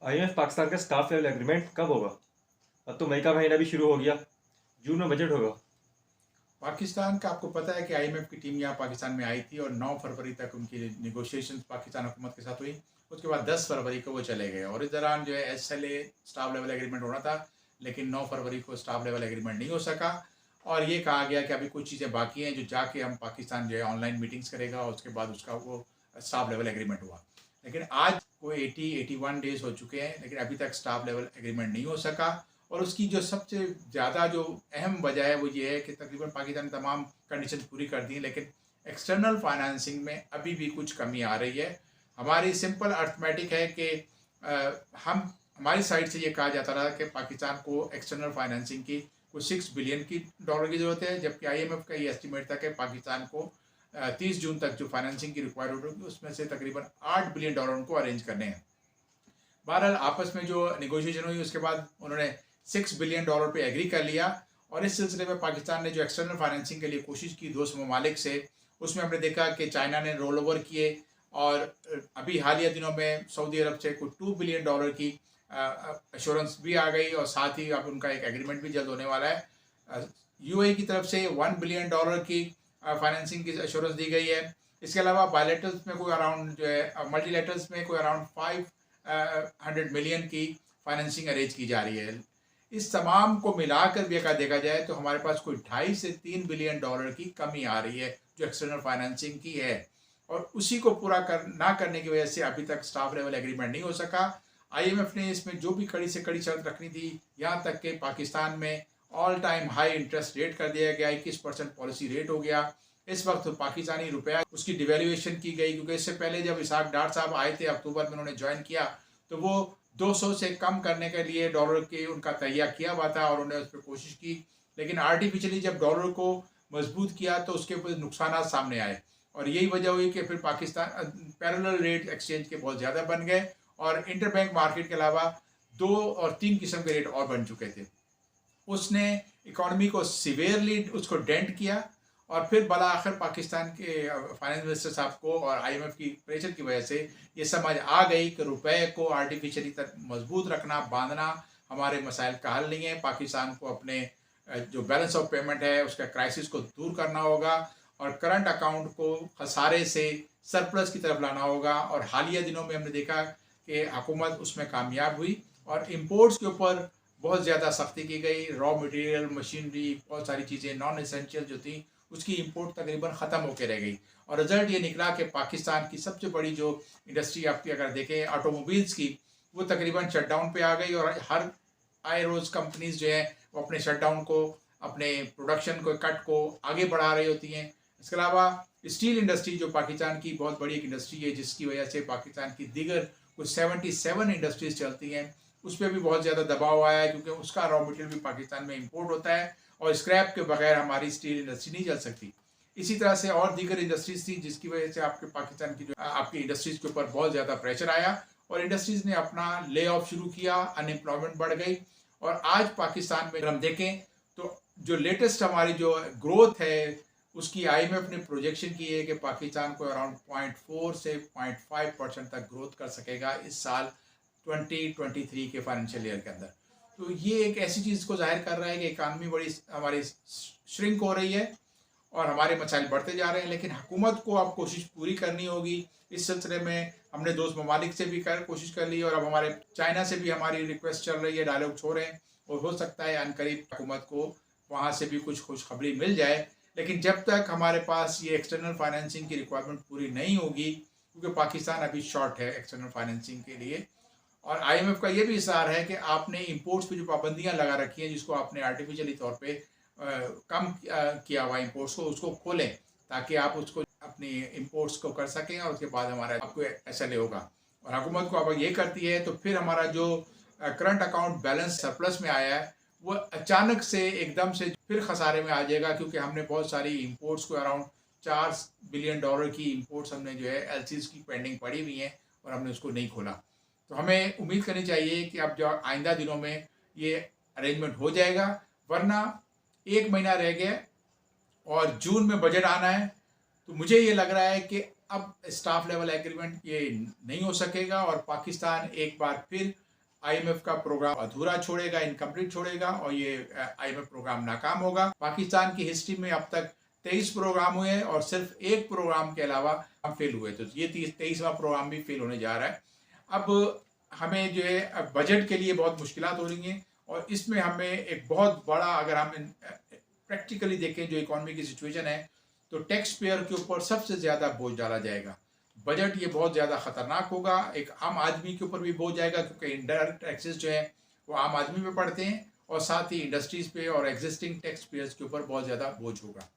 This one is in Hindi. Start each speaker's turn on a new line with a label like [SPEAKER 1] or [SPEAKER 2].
[SPEAKER 1] आईएमएफ पाकिस्तान का स्टाफ लेवल एग्रीमेंट कब होगा? अब तो मई का महीना भी शुरू हो गया। जून में बजट होगा।
[SPEAKER 2] पाकिस्तान का आपको पता है कि आईएमएफ की टीम यहाँ पाकिस्तान में आई थी और 9 फरवरी तक उनकी नेगोशिएशंस पाकिस्तान हुकूमत के साथ हुई। उसके बाद 10 फरवरी को वो चले गए और इस दौरान जो है एसएलए स्टाफ लेवल एग्रीमेंट होना था, लेकिन 9 फरवरी को स्टाफ लेवल एग्रीमेंट नहीं हो सका और ये कहा गया कि अभी कुछ चीज़ें बाकी हैं जो जाके हम पाकिस्तान जो है ऑनलाइन मीटिंग्स करेगा और उसके बाद उसका वो स्टाफ लेवल एग्रीमेंट हुआ। लेकिन आज कोई 81 डेज़ हो चुके हैं, लेकिन अभी तक स्टाफ लेवल एग्रीमेंट नहीं हो सका और उसकी जो सबसे ज़्यादा जो अहम वजह है वो ये है कि तकरीबन पाकिस्तान ने तमाम कंडीशन पूरी कर दी हैं, लेकिन एक्सटर्नल फाइनेंसिंग में अभी भी कुछ कमी आ रही है। हमारी सिंपल अर्थमेटिक है कि हम हमारी साइड से ये कहा जाता रहा कि पाकिस्तान को एक्सटर्नल फाइनेंसिंग की कुछ 6 बिलियन की डॉलर की ज़रूरत है, जबकि आईएमएफ का ये एस्टिमेट था कि पाकिस्तान को 30 जून तक जो फाइनेंसिंग की रिक्वायरमेंट होगी उसमें से तकरीबन 8 बिलियन डॉलर उनको अरेंज करने हैं। बहरहाल आपस में जो नेगोशिएशन हुई उसके बाद उन्होंने 6 बिलियन डॉलर पे एग्री कर लिया और इस सिलसिले में पाकिस्तान ने जो एक्सटर्नल फाइनेंसिंग के लिए कोशिश की दोस्त ममालिक से, उसमें हमने देखा कि चाइना ने रोल ओवर किए और अभी हालिया दिनों में सऊदी अरब से कुछ 2 बिलियन डॉलर की एश्योरेंस भी आ गई और साथ ही अब उनका एक एग्रीमेंट भी जल्द होने वाला है। यूएई की तरफ से 1 बिलियन डॉलर की फाइनेंसिंग की एश्योरेंस दी गई है। इसके अलावा बायलेटरल्स में कोई अराउंड जो है मल्टीलेटरल्स में कोई अराउंड 500 मिलियन की फाइनेंसिंग अरेंज की जा रही है। इस तमाम को मिलाकर भी अगर देखा जाए तो हमारे पास कोई 2.5 से 3 बिलियन डॉलर की कमी आ रही है जो एक्सटर्नल फाइनेंसिंग की है और उसी को पूरा ना करने की वजह से अभी तक स्टाफ लेवल एग्रीमेंट नहीं हो सका। आईएमएफ ने इसमें जो भी कड़ी से कड़ी शर्त रखनी थी, यहाँ तक कि पाकिस्तान में all time high interest rate कर दिया गया, 21% पॉलिसी रेट हो गया। इस वक्त तो पाकिस्तानी रुपया उसकी डिवेल्यूएशन की गई, क्योंकि इससे पहले जब इसहाक डार साहब आए थे अक्टूबर में उन्होंने ज्वाइन किया तो वो 200 से कम करने के लिए डॉलर के उनका तैयार किया हुआ था और उन्होंने उस पर कोशिश की, लेकिन आर्टिफिशियली जब डॉलर को मजबूत किया तो उसके ऊपर नुकसान सामने आए और यही वजह हुई कि फिर पाकिस्तान पैरेलल रेट एक्सचेंज के बहुत ज़्यादा बन गए और इंटरबैंक मार्केट के अलावा 2 और 3 किस्म के रेट और बन चुके थे। उसने इकॉनमी को सिवियरली उसको डेंट किया और फिर बला आखिर पाकिस्तान के फाइनेंस मिनिस्टर साहब को और आईएमएफ की प्रेशर की वजह से ये समझ आ गई कि रुपए को आर्टिफिशियली तक मजबूत रखना, बांधना हमारे मसाइल का हल नहीं है। पाकिस्तान को अपने जो बैलेंस ऑफ पेमेंट है उसका क्राइसिस को दूर करना होगा और करंट अकाउंट को खसारे से सरप्लस की तरफ लाना होगा और हालिया दिनों में हमने देखा कि हुकूमत उसमें कामयाब हुई और इम्पोर्ट्स के ऊपर बहुत ज़्यादा सख्ती की गई। रॉ मटेरियल, मशीनरी, बहुत सारी चीज़ें नॉन एसेंशियल जो थी उसकी इंपोर्ट तकरीबन ख़त्म होकर रह गई और रिजल्ट ये निकला कि पाकिस्तान की सबसे बड़ी जो इंडस्ट्री आपकी अगर देखें ऑटोमोबाइल्स की, वो तकरीबन शटडाउन पे आ गई और हर आए रोज़ कंपनीज जो है वो अपने शटडाउन को, अपने प्रोडक्शन को कट को आगे बढ़ा रही होती हैं। इसके अलावा स्टील इंडस्ट्री जो पाकिस्तान की बहुत बड़ी एक इंडस्ट्री है, जिसकी वजह से पाकिस्तान की दीगर कुछ 77 इंडस्ट्रीज चलती हैं, उस पर भी बहुत ज़्यादा दबाव आया है क्योंकि उसका रॉ मटेरियल भी पाकिस्तान में इंपोर्ट होता है और स्क्रैप के बगैर हमारी स्टील इंडस्ट्री नहीं चल सकती। इसी तरह से और दीगर इंडस्ट्रीज थी जिसकी वजह से आपके पाकिस्तान की जो आपकी इंडस्ट्रीज के ऊपर बहुत ज़्यादा प्रेशर आया और इंडस्ट्रीज ने अपना ले ऑफ शुरू किया, अनएम्प्लॉयमेंट बढ़ गई और आज पाकिस्तान में अगर हम देखें तो जो लेटेस्ट हमारी जो ग्रोथ है उसकी आईएमएफ ने प्रोजेक्शन की है कि पाकिस्तान को अराउंड 0.4 से 0.5% तक ग्रोथ कर सकेगा इस साल 2023 के फाइनेंशियल ईयर के अंदर। तो ये एक ऐसी चीज़ को जाहिर कर रहा है कि इकानमी बड़ी हमारी श्रिंक हो रही है और हमारे मसाइल बढ़ते जा रहे हैं, लेकिन हुकूमत को अब कोशिश पूरी करनी होगी। इस सिलसिले में हमने दोस्त ममालिक से भी कोशिश कर ली और अब हमारे चाइना से भी हमारी रिक्वेस्ट चल रही है, डायलॉग्स हो रहे हैं और हो सकता है अनकरीब हुकूमत को वहाँ से भी कुछ खुशखबरी मिल जाए। लेकिन जब तक हमारे पास ये एक्सटर्नल फाइनेंसिंग की रिक्वायरमेंट पूरी नहीं होगी, क्योंकि पाकिस्तान अभी शॉर्ट है एक्सटर्नल फाइनेंसिंग के लिए और आईएमएफ का ये भी इशारा है कि आपने इंपोर्ट्स पे जो पाबंदियां लगा रखी हैं, जिसको आपने आर्टिफिशियली तौर पे कम किया हुआ इंपोर्ट्स को, उसको खोलें ताकि आप उसको अपनी इंपोर्ट्स को कर सकें और उसके बाद हमारा आपको एसएलए होगा और हुकूमत को अब ये करती है तो फिर हमारा जो करंट अकाउंट बैलेंस सरप्लस में आया है वो अचानक से एकदम से फिर खसारे में आ जाएगा, क्योंकि हमने बहुत सारी इंपोर्ट्स को अराउंड 4 बिलियन डॉलर की इंपोर्ट्स हमने जो है एलसीज की पेंडिंग पड़ी हुई हैं और हमने उसको नहीं खोला। तो हमें उम्मीद करनी चाहिए कि अब जो आइंदा दिनों में ये अरेंजमेंट हो जाएगा, वरना 1 महीना रह गया और जून में बजट आना है। तो मुझे ये लग रहा है कि अब स्टाफ लेवल एग्रीमेंट ये नहीं हो सकेगा और पाकिस्तान एक बार फिर आईएमएफ का प्रोग्राम अधूरा छोड़ेगा, इनकम्प्लीट छोड़ेगा और ये आईएमएफ प्रोग्राम नाकाम होगा। पाकिस्तान की हिस्ट्री में अब तक 23 प्रोग्राम हुए और सिर्फ एक प्रोग्राम के अलावा हम फेल हुए, तो ये 23वां प्रोग्राम भी फेल होने जा रहा है। अब हमें जो है बजट के लिए बहुत मुश्किलात हो रही हैं और इसमें हमें एक बहुत बड़ा, अगर हम प्रैक्टिकली देखें जो इकॉनमी की सिचुएशन है, तो टैक्स पेयर के ऊपर सबसे ज़्यादा बोझ डाला जाएगा। बजट ये बहुत ज़्यादा ख़तरनाक होगा, एक आम आदमी के ऊपर भी बोझ जाएगा क्योंकि इनडायरेक्ट टैक्सेस जो है वो आम आदमी पे पड़ते हैं और साथ ही इंडस्ट्रीज़ पे और एग्जिस्टिंग टैक्स पेयर्स के ऊपर बहुत ज़्यादा बोझ होगा।